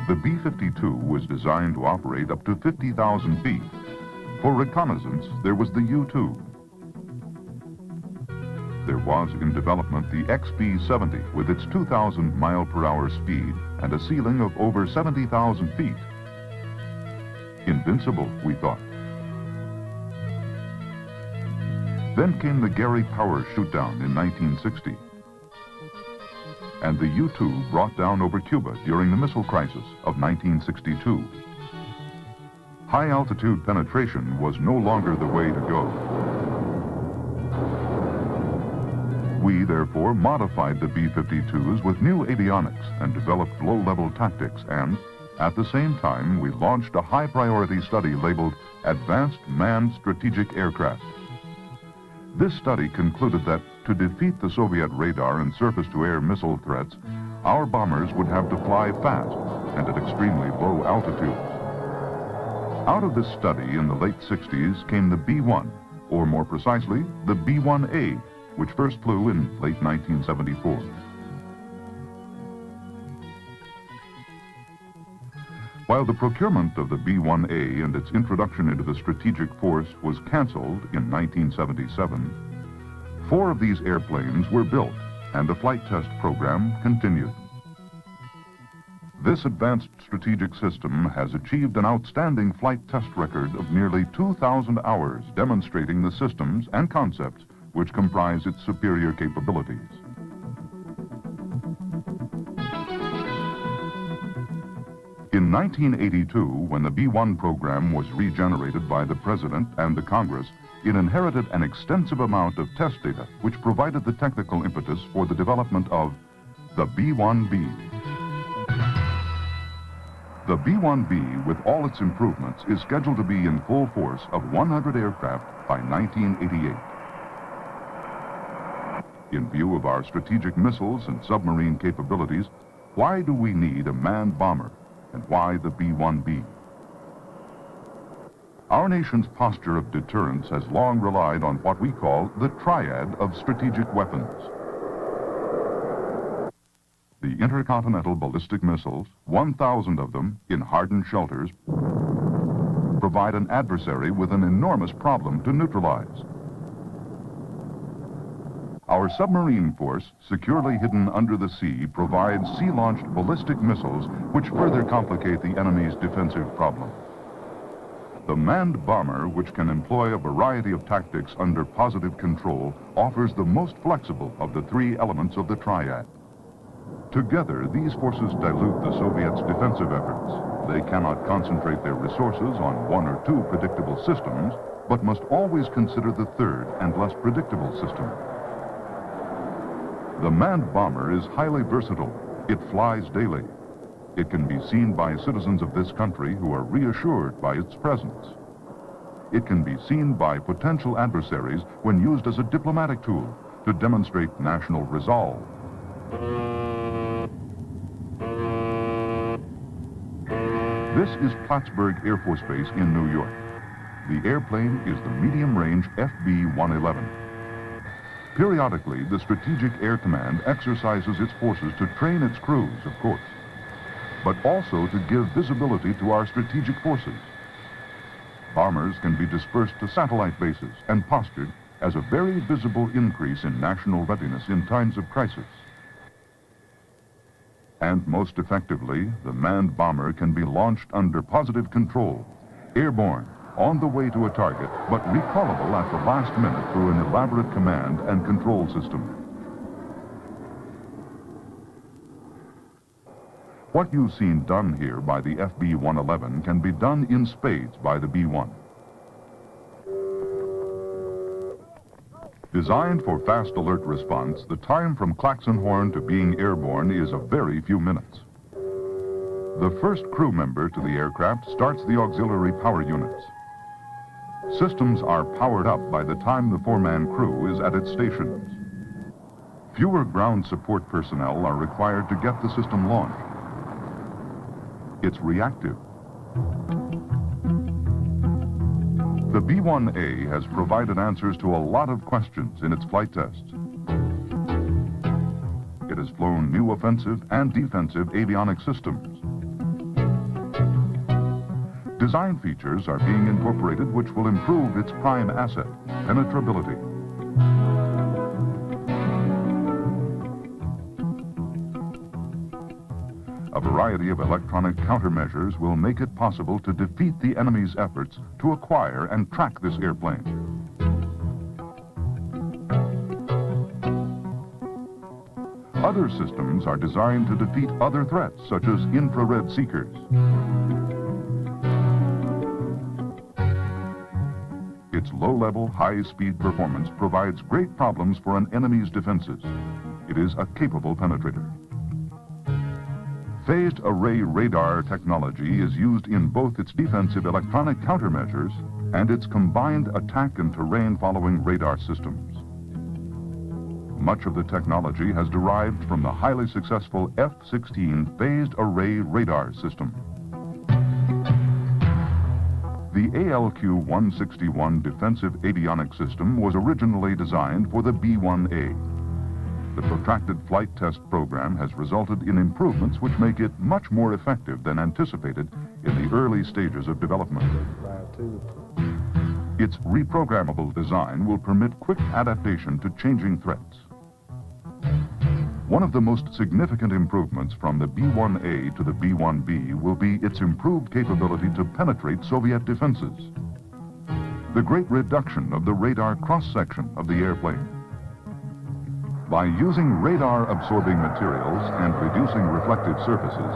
The B-52 was designed to operate up to 50,000 feet. For reconnaissance, there was the U-2. There was in development the XB-70 with its 2,000 mile-per-hour speed and a ceiling of over 70,000 feet. Invincible, we thought. Then came the Gary Powers shoot-down in 1960. And the U-2 brought down over Cuba during the missile crisis of 1962. High-altitude penetration was no longer the way to go. We, therefore, modified the B-52s with new avionics and developed low-level tactics, and at the same time, we launched a high-priority study labeled Advanced Manned Strategic Aircraft. This study concluded that to defeat the Soviet radar and surface-to-air missile threats, our bombers would have to fly fast and at extremely low altitudes. Out of this study in the late 60s came the B-1, or more precisely, the B-1A, which first flew in late 1974. While the procurement of the B-1A and its introduction into the strategic force was canceled in 1977, 4 of these airplanes were built and the flight test program continued. This advanced strategic system has achieved an outstanding flight test record of nearly 2,000 hours demonstrating the systems and concepts which comprise its superior capabilities. In 1982, when the B-1 program was regenerated by the President and the Congress, it inherited an extensive amount of test data which provided the technical impetus for the development of the B-1B. The B-1B, with all its improvements, is scheduled to be in full force of 100 aircraft by 1988. In view of our strategic missiles and submarine capabilities, why do we need a manned bomber, and why the B-1B? Our nation's posture of deterrence has long relied on what we call the triad of strategic weapons. The intercontinental ballistic missiles, 1,000 of them in hardened shelters, provide an adversary with an enormous problem to neutralize. Our submarine force, securely hidden under the sea, provides sea-launched ballistic missiles which further complicate the enemy's defensive problem. The manned bomber, which can employ a variety of tactics under positive control, offers the most flexible of the 3 elements of the triad. Together, these forces dilute the Soviets' defensive efforts. They cannot concentrate their resources on 1 or 2 predictable systems, but must always consider the 3rd and less predictable system. The manned bomber is highly versatile. It flies daily. It can be seen by citizens of this country who are reassured by its presence. It can be seen by potential adversaries when used as a diplomatic tool to demonstrate national resolve. This is Plattsburgh Air Force Base in New York. The airplane is the medium-range FB-111. Periodically, the Strategic Air Command exercises its forces to train its crews, of course, but also to give visibility to our strategic forces. Bombers can be dispersed to satellite bases and postured as a very visible increase in national readiness in times of crisis. And most effectively, the manned bomber can be launched under positive control, airborne, on the way to a target, but recallable at the last minute through an elaborate command and control system. What you've seen done here by the FB-111 can be done in spades by the B-1. Designed for fast alert response, the time from klaxon horn to being airborne is a very few minutes. The first crew member to the aircraft starts the auxiliary power units. Systems are powered up by the time the 4-man crew is at its stations. Fewer ground support personnel are required to get the system launched. It's reactive. The B-1A has provided answers to a lot of questions in its flight tests. It has flown new offensive and defensive avionic systems. Design features are being incorporated which will improve its prime asset, penetrability. A variety of electronic countermeasures will make it possible to defeat the enemy's efforts to acquire and track this airplane. Other systems are designed to defeat other threats, such as infrared seekers. Its low-level, high-speed performance provides great problems for an enemy's defenses. It is a capable penetrator. Phased array radar technology is used in both its defensive electronic countermeasures and its combined attack and terrain following radar systems. Much of the technology has derived from the highly successful F-16 phased array radar system. The ALQ-161 defensive avionics system was originally designed for the B-1A. The protracted flight test program has resulted in improvements which make it much more effective than anticipated in the early stages of development. Its reprogrammable design will permit quick adaptation to changing threats. One of the most significant improvements from the B-1A to the B-1B will be its improved capability to penetrate Soviet defenses. The great reduction of the radar cross-section of the airplane. By using radar-absorbing materials and reducing reflective surfaces,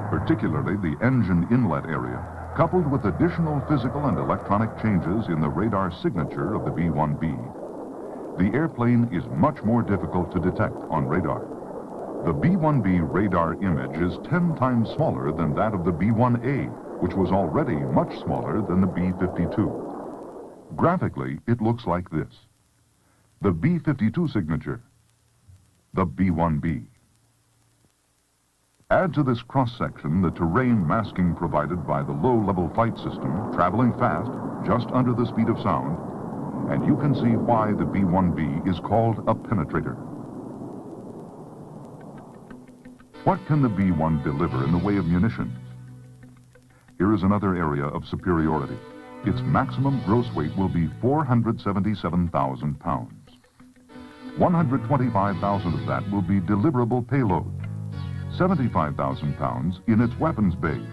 particularly the engine inlet area, coupled with additional physical and electronic changes in the radar signature of the B-1B, the airplane is much more difficult to detect on radar. The B-1B radar image is 10 times smaller than that of the B-1A, which was already much smaller than the B-52. Graphically, it looks like this. The B-52 signature, the B-1B. Add to this cross-section the terrain masking provided by the low-level flight system, traveling fast, just under the speed of sound, and you can see why the B-1B is called a penetrator. What can the B-1 deliver in the way of munitions? Here is another area of superiority. Its maximum gross weight will be 477,000 pounds. 125,000 of that will be deliverable payload, 75,000 pounds in its weapons bays,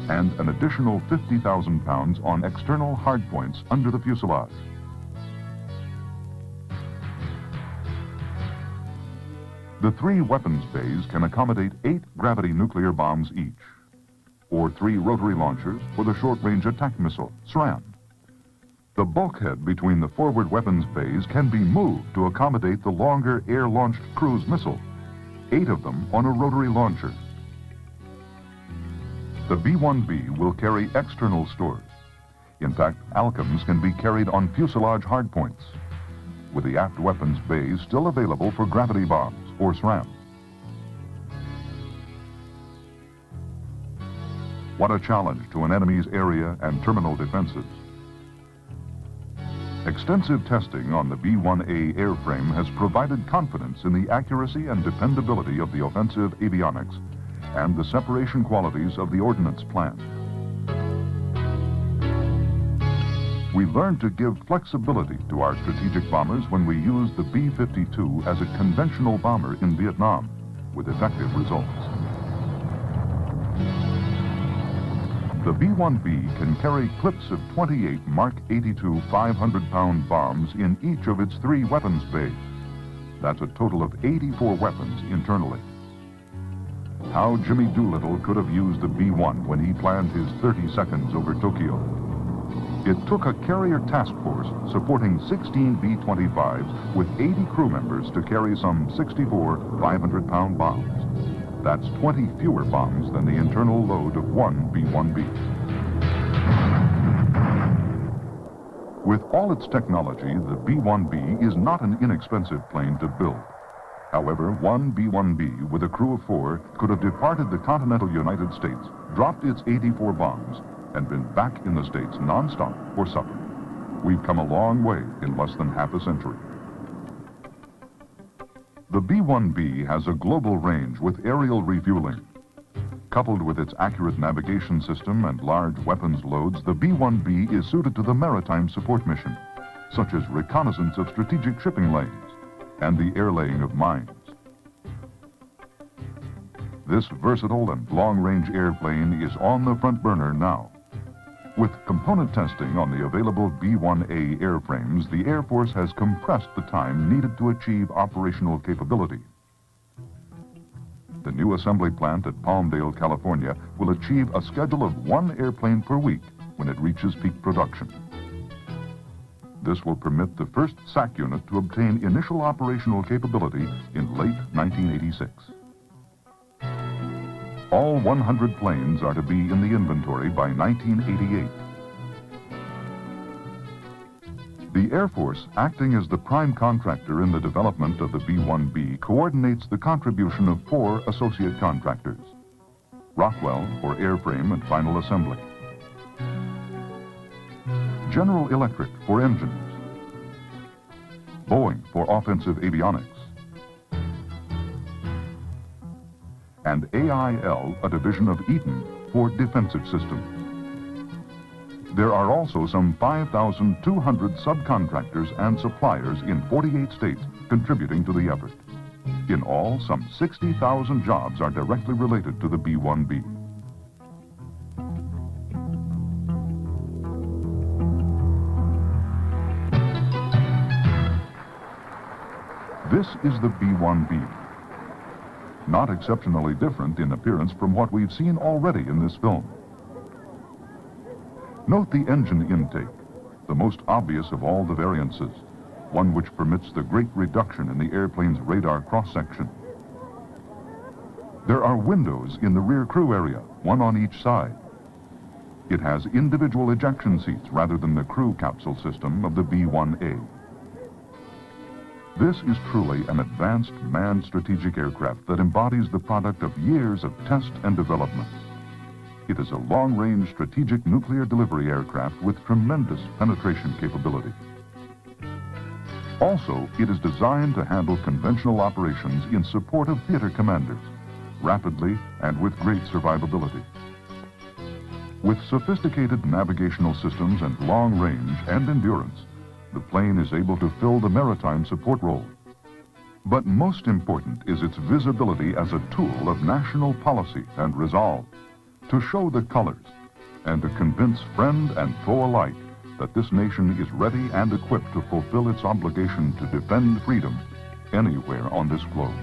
and an additional 50,000 pounds on external hardpoints under the fuselage. The 3 weapons bays can accommodate 8 gravity nuclear bombs each, or 3 rotary launchers for the short-range attack missile, SRAM. The bulkhead between the forward weapons bays can be moved to accommodate the longer air-launched cruise missile, 8 of them on a rotary launcher. The B-1B will carry external stores. In fact, Alchems can be carried on fuselage hardpoints, with the aft weapons bays still available for gravity bombs or SRAM. What a challenge to an enemy's area and terminal defenses. Extensive testing on the B-1A airframe has provided confidence in the accuracy and dependability of the offensive avionics and the separation qualities of the ordnance plant. We learned to give flexibility to our strategic bombers when we used the B-52 as a conventional bomber in Vietnam, with effective results. The B-1B can carry clips of 28 Mark 82 500-pound bombs in each of its 3 weapons bays. That's a total of 84 weapons internally. How Jimmy Doolittle could have used the B-1 when he planned his 30 seconds over Tokyo. It took a carrier task force supporting 16 B-25s with 80 crew members to carry some 64 500-pound bombs. That's 20 fewer bombs than the internal load of 1 B-1B. With all its technology, the B-1B is not an inexpensive plane to build. However, 1 B-1B with a crew of 4 could have departed the continental United States, dropped its 84 bombs, and been back in the States non-stop for supper. We've come a long way in less than half a century. The B-1B has a global range with aerial refueling. Coupled with its accurate navigation system and large weapons loads, the B-1B is suited to the maritime support mission, such as reconnaissance of strategic shipping lanes and the airlaying of mines. This versatile and long-range airplane is on the front burner now. With component testing on the available B-1A airframes, the Air Force has compressed the time needed to achieve operational capability. The new assembly plant at Palmdale, California, will achieve a schedule of 1 airplane per week when it reaches peak production. This will permit the first SAC unit to obtain initial operational capability in late 1986. All 100 planes are to be in the inventory by 1988. The Air Force, acting as the prime contractor in the development of the B-1B, coordinates the contribution of 4 associate contractors: Rockwell for airframe and final assembly, General Electric for engines, Boeing for offensive avionics, and AIL, a division of Eaton, for defensive systems. There are also some 5,200 subcontractors and suppliers in 48 states contributing to the effort. In all, some 60,000 jobs are directly related to the B-1B. This is the B-1B. Not exceptionally different in appearance from what we've seen already in this film. Note the engine intake, the most obvious of all the variances, one which permits the great reduction in the airplane's radar cross-section. There are windows in the rear crew area, one on each side. It has individual ejection seats rather than the crew capsule system of the B-1A. This is truly an advanced manned strategic aircraft that embodies the product of years of test and development. It is a long-range strategic nuclear delivery aircraft with tremendous penetration capability. Also, it is designed to handle conventional operations in support of theater commanders, rapidly and with great survivability. With sophisticated navigational systems and long range and endurance, the plane is able to fill the maritime support role. But most important is its visibility as a tool of national policy and resolve, to show the colors and to convince friend and foe alike that this nation is ready and equipped to fulfill its obligation to defend freedom anywhere on this globe.